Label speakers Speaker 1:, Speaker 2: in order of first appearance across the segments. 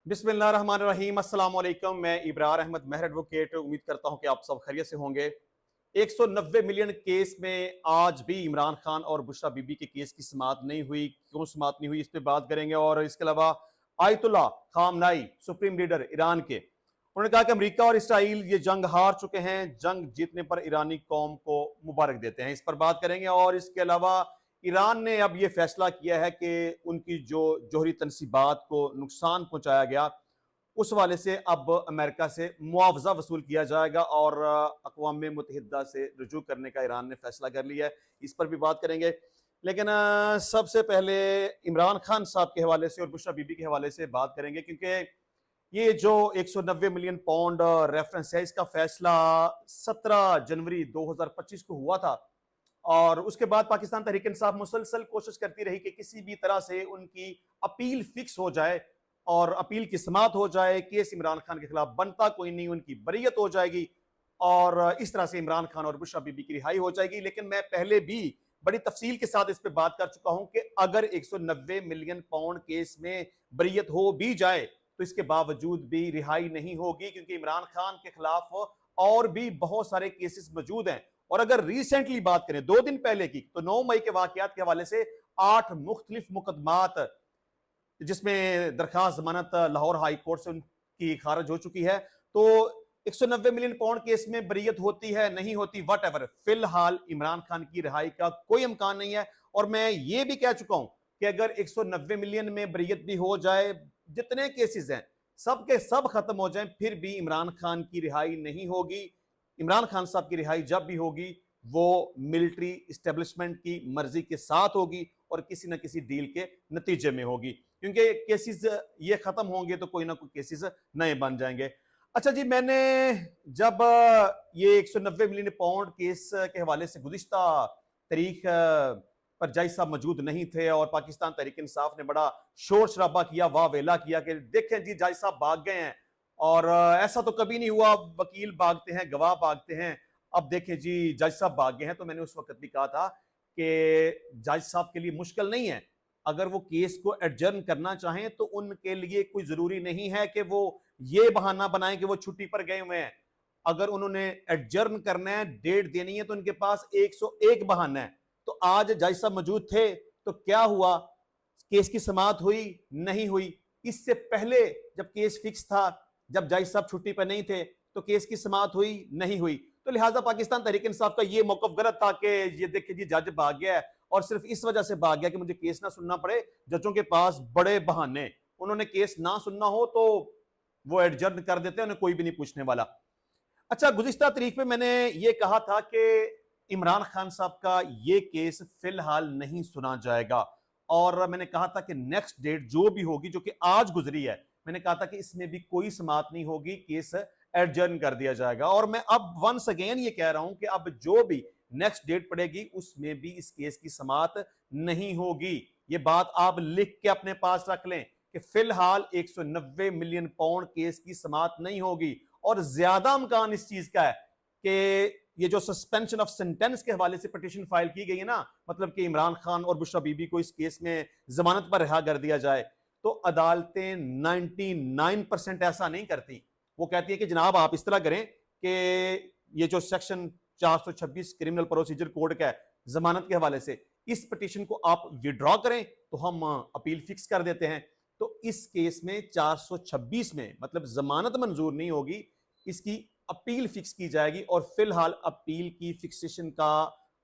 Speaker 1: बिस्मिल्लाहिर्रहमानिर्रहीम। अस्सलाम वालेकुम। मैं इब्रार अहमद मेहर एडवोकेट उम्मीद करता हूं कि आप सब खैरियत से होंगे। 190 मिलियन केस में आज भी इमरान खान और बुशरा बीबी के केस की समाअत नहीं हुई। क्यों समाअत नहीं हुई, इस पर बात करेंगे। और इसके अलावा आयतुल्ला खामनाई, सुप्रीम लीडर ईरान के, उन्होंने कहा कि अमेरिका और इसराइल ये जंग हार चुके हैं, जंग जीतने पर ईरानी कौम को मुबारक देते हैं। इस पर बात करेंगे। और इसके अलावा ईरान ने अब यह फैसला किया है कि उनकी जो जोहरी तनसीबात को नुकसान पहुंचाया गया, उस वाले से अब अमेरिका से मुआवजा वसूल किया जाएगा और अक़वाम मुत्तहिदा से रुजू करने का ईरान ने फैसला कर लिया है। इस पर भी बात करेंगे। लेकिन सबसे पहले इमरान खान साहब के हवाले से और बुशरा बीबी के हवाले से बात करेंगे, क्योंकि ये जो 190 मिलियन पाउंड रेफरेंस है, इसका फैसला 17 जनवरी 2025 को हुआ था। और उसके बाद पाकिस्तान तहरीक इंसाफ मुसलसल कोशिश करती रही कि किसी भी तरह से उनकी अपील फिक्स हो जाए और अपील की समाअत हो जाए। केस इमरान खान के खिलाफ बनता कोई नहीं, उनकी बरीयत हो जाएगी और इस तरह से इमरान खान और बुशरा बीबी की रिहाई हो जाएगी। लेकिन मैं पहले भी बड़ी तफसील के साथ इस पर बात कर चुका हूं कि अगर 190 मिलियन पाउंड केस में बरीयत हो भी जाए तो इसके बावजूद भी रिहाई नहीं होगी, क्योंकि इमरान खान के खिलाफ और भी बहुत सारे केसेस मौजूद हैं। और अगर रिसेंटली बात करें 2 दिन पहले की, तो 9 मई के वाकयात के हवाले से 8 मुख्तलिफ मुकदमात, जिसमें दरखास्त जमानत लाहौर हाई कोर्ट से उनकी खारिज हो चुकी है। तो 190 मिलियन पाउंड केस में बरीयत होती है नहीं होती, वट एवर, फिलहाल इमरान खान की रिहाई का कोई इम्कान नहीं है। और मैं ये भी कह चुका हूं कि अगर 190 मिलियन में बरीयत भी हो जाए, जितने केसेस हैं सब के सब खत्म हो जाएं, फिर भी इमरान खान की रिहाई नहीं होगी। इमरान खान साहब की रिहाई जब भी होगी वो मिलिट्री इस्टेब्लिशमेंट की मर्जी के साथ होगी और किसी ना किसी डील के नतीजे में होगी, क्योंकि केसेस ये खत्म होंगे तो कोई ना कोई केसेस नए बन जाएंगे। अच्छा जी, मैंने जब ये 190 मिलियन पाउंड केस के हवाले से गुज़िश्ता तारीख पर जज साहब मौजूद नहीं थे और पाकिस्तान तहरीक इंसाफ ने बड़ा शोर शराबा किया, वाह वेला किया कि देखें जी जज साहब भाग गए हैं और ऐसा तो कभी नहीं हुआ, वकील भागते हैं, गवाह भागते हैं, अब देखें जी जज साहब भाग गए हैं। तो मैंने उस वक्त भी कहा था कि जज साहब के लिए मुश्किल नहीं है, अगर वो केस को एडजर्न करना चाहें तो उनके लिए कोई जरूरी नहीं है कि वो ये बहाना बनाएं कि वो छुट्टी पर गए हुए हैं। अगर उन्होंने एडजर्न करना है, डेट देनी है, तो उनके पास 101 बहाना है। तो आज जज साहब मौजूद थे तो क्या हुआ, केस की समाअत हुई नहीं हुई। इससे पहले जब केस फिक्स था, जब जज साहब छुट्टी पर नहीं थे, तो केस की समाअत हुई नहीं हुई। तो लिहाजा पाकिस्तान तहरीक इंसाफ का यह मौकफ गलत था कि ये देखिए जी जज भाग गया है और सिर्फ इस वजह से भाग गया कि मुझे केस ना सुनना पड़े। जजों के पास बड़े बहाने, उन्होंने केस ना सुनना हो तो वो एडजर्न कर देते हैं, उन्हें कोई भी नहीं पूछने वाला। अच्छा, गुज़िश्ता तारीख पे मैंने ये कहा था कि इमरान खान साहब का ये केस फिलहाल नहीं सुना जाएगा और मैंने कहा था कि नेक्स्ट डेट जो भी होगी, जो कि आज गुजरी है, मैंने कहा था कि इसमें भी कोई समाअत नहीं होगी, केस एडजर्न कर दिया जाएगा। और मैं अब वंस अगेन ये कह रहा हूं कि अब जो भी नेक्स्ट डेट पड़ेगी उसमें भी इस केस की समाअत नहीं होगी। ये बात आप लिख के अपने पास रख लें कि फिलहाल 190 मिलियन पाउंड केस की समाअत नहीं होगी। और ज्यादा इम्कान इस चीज का है कि ये जो सस्पेंशन ऑफ सेंटेंस के हवाले से पिटीशन फाइल की गई है ना, मतलब कि इमरान खान और बुशरा बीबी को इस केस में जमानत पर रिहा कर दिया जाए, तो अदालतें 99% ऐसा नहीं करती। वो कहती है कि जनाब आप इस तरह करें कि ये जो सेक्शन 426 क्रिमिनल प्रोसीजर कोड का है जमानत के हवाले से, इस पिटीशन को आप विड्रॉ करें तो हम अपील फिक्स कर देते हैं। तो इस केस में 426 में मतलब जमानत मंजूर नहीं होगी, इसकी अपील फिक्स की जाएगी और फिलहाल अपील की फिक्सेशन का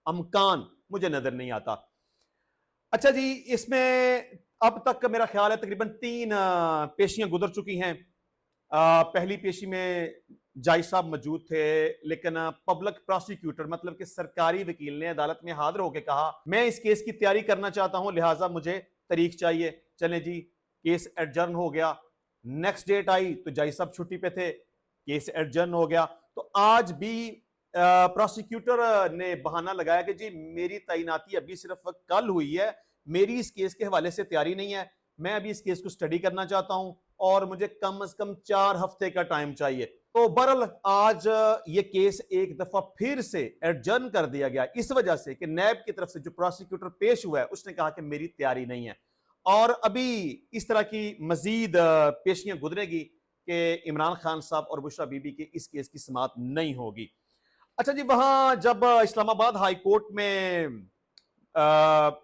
Speaker 1: अमकान मुझे नजर नहीं आता। अच्छा जी, इसमें अब तक मेरा ख्याल है तकरीबन 3 पेशियां गुजर चुकी हैं। पहली पेशी में जज साहब मौजूद थे, लेकिन पब्लिक प्रोसिक्यूटर मतलब कि सरकारी वकील ने अदालत में हाजिर होकर कहा मैं इस केस की तैयारी करना चाहता हूं, लिहाजा मुझे तारीख चाहिए। चले जी, केस एडजर्न हो गया। नेक्स्ट डेट आई तो जज साहब छुट्टी पे थे, केस एडजर्न हो गया। तो आज भी प्रोसिक्यूटर ने बहाना लगाया कि जी मेरी तैनाती अभी सिर्फ कल हुई है, मेरी इस केस के हवाले से तैयारी नहीं है, मैं अभी इस केस को स्टडी करना चाहता हूं और मुझे कम से कम 4 हफ्ते का टाइम चाहिए। तो बहरहाल आज ये केस एक दफा फिर से एडजर्न कर दिया गया, इस वजह से कि नैब की तरफ से जो प्रोसिक्यूटर पेश हुआ है उसने कहा कि मेरी तैयारी नहीं है। और अभी इस तरह की मजीद पेशियां गुजरेगी कि इमरान खान साहब और बुशरा बीबी के इस केस की समाअत नहीं होगी। अच्छा जी, वहां जब इस्लामाबाद हाई कोर्ट में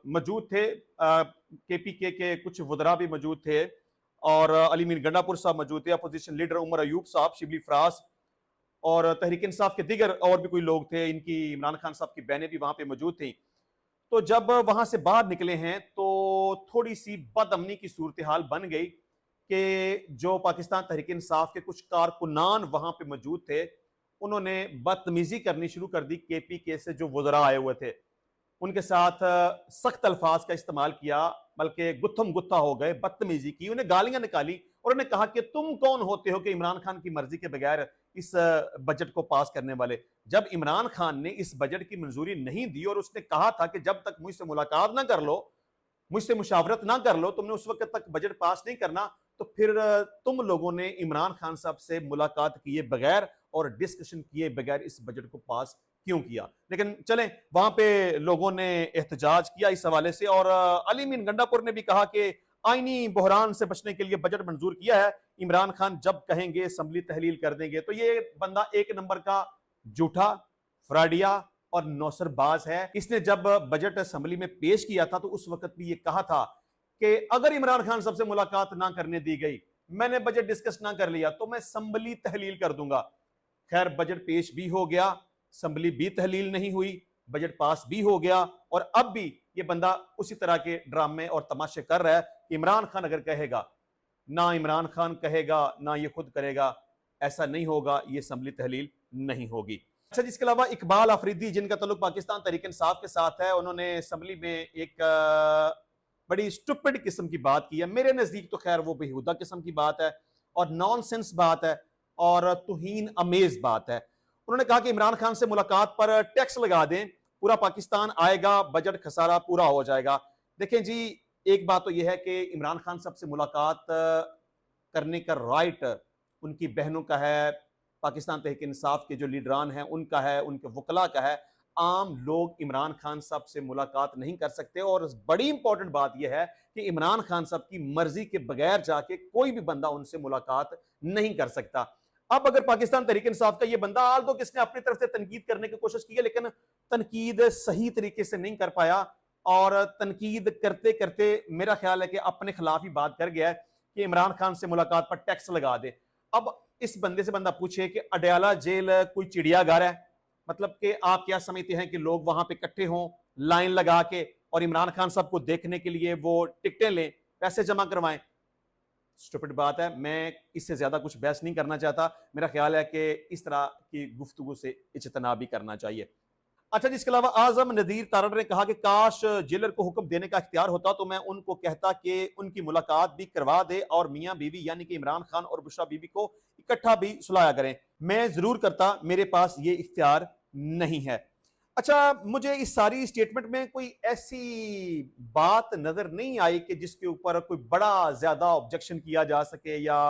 Speaker 1: मौजूद थे, केपीके के कुछ वुज़रा भी मौजूद थे और अली मीर गंडापुर साहब मौजूद थे, अपोजिशन लीडर उमर अयूब साहब, शिबली फराज और तहरीक इंसाफ के दीगर और भी कोई लोग थे, इनकी इमरान खान साहब की बहनें भी वहां पे मौजूद थी। तो जब वहां से बाहर निकले हैं तो थोड़ी सी बदअमनी की सूरत हाल बन गई कि जो पाकिस्तान तहरीक इंसाफ के कुछ कारकुनान वहां पे मौजूद थे, उन्होंने बदतमीजी करनी शुरू कर दी केपीके से जो वुज़रा आए हुए थे, उनके साथ सख्त अल्फाज का इस्तेमाल किया, बल्कि गुत्थम गुत्था हो गए, बदतमीजी की, उन्हें गालियां निकाली और उन्होंने कहा कि तुम कौन होते हो कि इमरान खान की मर्जी के बगैर इस बजट को पास करने वाले। जब इमरान खान ने इस बजट की मंजूरी नहीं दी और उसने कहा था कि जब तक मुझसे मुलाकात ना कर लो, मुझसे मुशावरत ना कर लो, तुमने उस वक्त तक बजट पास नहीं करना, तो फिर तुम लोगों ने इमरान खान साहब से मुलाकात किए बगैर और डिस्कशन किए बगैर इस बजट को पास क्यों किया। लेकिन चलें, वहां पे लोगों ने एहतजाज किया इस हवाले से और अली मीन गंडापुर ने भी कहा कि आईनी बहरान से बचने के लिए बजट मंजूर किया है, इमरान खान जब कहेंगे असम्बली तहलील कर देंगे। तो ये बंदा एक नंबर का झूठा, फ्राडिया और नौसरबाज है। इसने जब बजट असम्बली में पेश किया था तो उस वक्त भी ये कहा था कि अगर इमरान खान साहब से मुलाकात ना करने दी गई, मैंने बजट डिस्कस ना कर लिया, तो मैं असम्बली तहलील कर दूंगा। खैर, बजट पेश भी हो गया, असम्बली भी तहलील नहीं हुई, बजट पास भी हो गया और अब भी ये बंदा उसी तरह के ड्रामे और तमाशे कर रहा है कि इमरान खान अगर कहेगा, ना इमरान खान कहेगा ना ये खुद करेगा, ऐसा नहीं होगा, ये असम्बली तहलील नहीं होगी। अच्छा, जिसके अलावा इकबाल आफरीदी, जिनका ताल्लुक पाकिस्तान तहरीक इंसाफ के साथ है, उन्होंने असम्बली में एक बड़ी स्टूपिड किस्म की बात की है। मेरे नजदीक तो खैर वो बेहुदा किस्म की बात है और नॉनसेंस बात है और तुहीन अमेज बात है। उन्होंने कहा कि इमरान खान से मुलाकात पर टैक्स लगा दें, पूरा पाकिस्तान आएगा, बजट खसारा पूरा हो जाएगा। देखें जी, एक बात तो यह है कि इमरान खान साहब से मुलाकात करने का राइट उनकी बहनों का है, पाकिस्तान तहरीक इंसाफ के जो लीडरान हैं उनका है, उनके वकला का है। आम लोग इमरान खान साहब से मुलाकात नहीं कर सकते और बड़ी इंपॉर्टेंट बात यह है कि इमरान खान साहब की मर्जी के बगैर जाके कोई भी बंदा उनसे मुलाकात नहीं कर सकता। अब अगर पाकिस्तान तहरीक इंसाफ का ये बंदा, आल तो किसने अपनी तरफ से तनकीद करने की कोशिश की है, लेकिन तनकीद सही तरीके से नहीं कर पाया और तनकीद करते करते मेरा ख्याल है कि अपने खिलाफ ही बात कर गया है कि इमरान खान से मुलाकात पर टैक्स लगा दे। अब इस बंदे से बंदा पूछे कि अडयाला जेल कोई चिड़ियाघर है, मतलब कि आप क्या समझते हैं कि लोग वहां पे इकट्ठे हों लाइन लगा के और इमरान खान साहब को देखने के लिए वो टिकटें लें, पैसे जमा करवाएं? स्टूपिड बात है। मैं इससे ज्यादा कुछ बहस नहीं करना चाहता। मेरा ख्याल है कि इस तरह की गुफ्तगू से इज्तनाब भी करना चाहिए। अच्छा, जिसके अलावा आजम नदीर तारड़ ने कहा कि काश जेलर को हुक्म देने का इख्तियार होता तो मैं उनको कहता कि उनकी मुलाकात भी करवा दे और मियां बीवी यानी कि इमरान खान और बुशरा बीबी को इकट्ठा भी सुलाया करें। मैं जरूर करता, मेरे पास ये इख्तियार नहीं है। अच्छा, मुझे इस सारी स्टेटमेंट में कोई ऐसी बात नजर नहीं आई कि जिसके ऊपर कोई बड़ा ज्यादा ऑब्जेक्शन किया जा सके या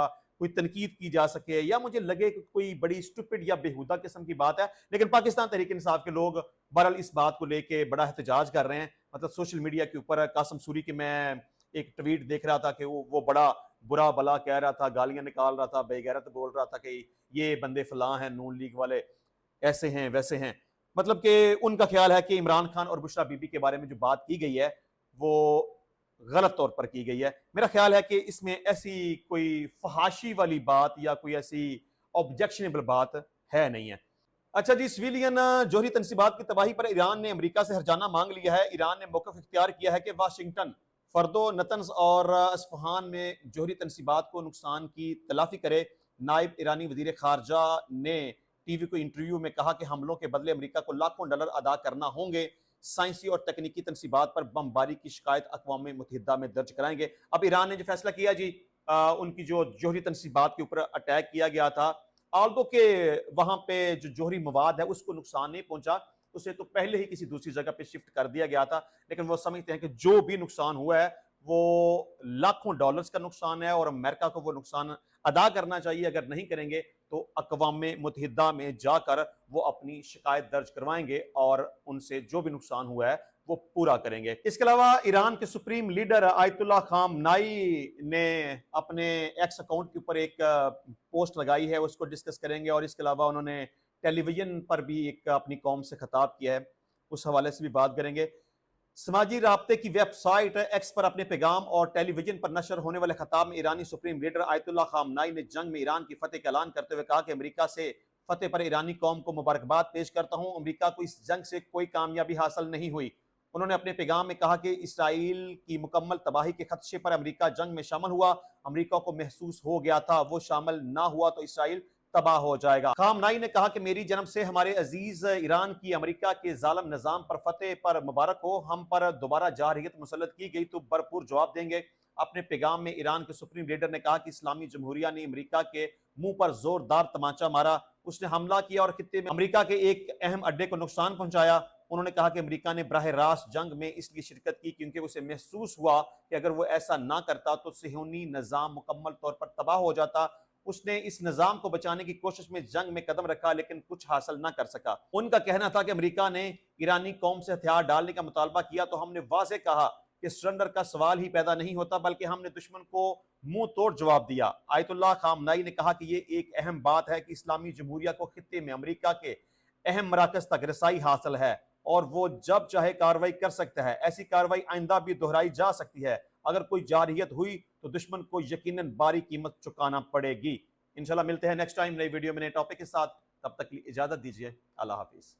Speaker 1: कोई तनकीद की जा सके या मुझे लगे कि कोई बड़ी स्टूपिड या बेहुदा किस्म की बात है। लेकिन पाकिस्तान तहरीक इंसाफ के लोग बहरहाल इस बात को लेके बड़ा एहतजाज कर रहे हैं। मतलब सोशल मीडिया के ऊपर कासिम सूरी की मैं एक ट्वीट देख रहा था कि वो बड़ा बुरा भला कह रहा था, गालियां निकाल रहा था, बेगैरत बोल रहा था कि ये बंदे फलां हैं, नून लीग वाले ऐसे हैं वैसे हैं। मतलब कि उनका ख्याल है कि इमरान खान और बुशरा बीबी के बारे में जो बात की गई है वो गलत तौर पर की गई है। मेरा ख्याल है कि इसमें ऐसी कोई फहाशी वाली बात या कोई ऐसी ऑब्जेक्शनेबल बात है नहीं है। अच्छा जी, सिविलियन जोहरी तनसीबात की तबाही पर ईरान ने अमेरिका से हर्जाना मांग लिया है। ईरान ने मौक़िफ़ इख्तियार किया है कि वाशिंगटन फर्दो, नतन्स और अस्फ़हान में जोहरी तनसीबात को नुकसान की तलाफी करे। नायब ईरानी वज़ीर ख़ारजा ने टीवी को इंटरव्यू में कहा कि हमलों के बदले अमेरिका को लाखों डॉलर अदा करना होंगे। साइंसी और तकनीकी तनसीबात पर बमबारी की शिकायत अक़वाम मुत्तहिदा में दर्ज कराएंगे। अब ईरान ने जो फैसला किया जी, उनकी जो जोहरी तनसीबात के ऊपर अटैक किया गया था, आल्दो के वहां पे जो जोहरी मवाद है उसको नुकसान नहीं पहुंचा, उसे तो पहले ही किसी दूसरी जगह पे शिफ्ट कर दिया गया था। लेकिन वो समझते हैं कि जो भी नुकसान हुआ है वो लाखों डॉलर्स का नुकसान है और अमेरिका को वो नुकसान अदा करना चाहिए। अगर नहीं करेंगे तो अक़वाम मुत्तहिदा में जाकर वो अपनी शिकायत दर्ज करवाएंगे और उनसे जो भी नुकसान हुआ है वो पूरा करेंगे। इसके अलावा ईरान के सुप्रीम लीडर आयतुल्लाह खामनाई ने अपने एक्स अकाउंट के ऊपर एक पोस्ट लगाई है, उसको डिस्कस करेंगे। और इसके अलावा उन्होंने टेलीविजन पर भी एक अपनी कौम से खिताब किया है, उस हवाले से भी बात करेंगे। समाजी राब्ते की वेबसाइट एक्स पर अपने पैगाम और टेलीविजन पर नशर होने वाले खिताब में ईरानी सुप्रीम लीडर आयतुल्लाह खामनाई ने जंग में ईरान की फतेह का ऐलान करते हुए कहा कि अमेरिका से फतेह पर ईरानी कौम को मुबारकबाद पेश करता हूं। अमेरिका को इस जंग से कोई कामयाबी हासिल नहीं हुई। उन्होंने अपने पैगाम में कहा कि इसराइल की मुकम्मल तबाही के खदशे पर अमेरिका जंग में शामिल हुआ। अमेरिका को महसूस हो गया था वो शामिल ना हुआ तो इसराइल तबाह हो जाएगा। खामनाई ने कहा कि मेरी जन्म से हमारे अजीज ईरान की अमेरिका के जालिम निजाम पर फतेह पर मुबारक हो। हम पर दोबारा जारहियत मुसल्लत की गई तो भरपूर जवाब देंगे। अपने पैगाम में ईरान के सुप्रीम लीडर ने कहा कि इस्लामी जमहूरिया ने अमेरिका के मुंह पर जोरदार तमाचा मारा। उसने हमला किया और खित्ते में अमेरिका के एक अहम अड्डे को नुकसान पहुंचाया। उन्होंने कहा कि अमेरिका ने बराह रास्त जंग में इसलिए शिरकत की क्योंकि उसे महसूस हुआ कि अगर वो ऐसा ना करता तो सिहोनी निजाम मुकम्मल तौर पर तबाह हो जाता। उसने इस निजाम को बचाने की कोशिश में जंग में कदम रखा लेकिन कुछ हासिल ना कर सका। उनका कहना था कि अमेरिका ने ईरानी कौम से हथियार डालने का मुतालबा किया तो हमने वाज़ेह कहा कि सरेंडर का सवाल ही पैदा नहीं होता, बल्कि हमने दुश्मन को मुंह तोड़ जवाब दिया। आयतुल्लाह खामनाई ने कहा कि ये एक अहम बात है कि इस्लामी जमहूरिया को खित्ते में अमेरिका के अहम मराकज तक रसाई हासिल है और वो जब चाहे कार्रवाई कर सकता है। ऐसी कार्रवाई आइंदा भी दोहराई जा सकती है। अगर कोई जारहियत हुई तो दुश्मन को यकीनन भारी कीमत चुकाना पड़ेगी। इंशाल्लाह मिलते हैं नेक्स्ट टाइम नई वीडियो में नए टॉपिक के साथ। तब तक के लिए इजाजत दीजिए। अल्लाह हाफिज।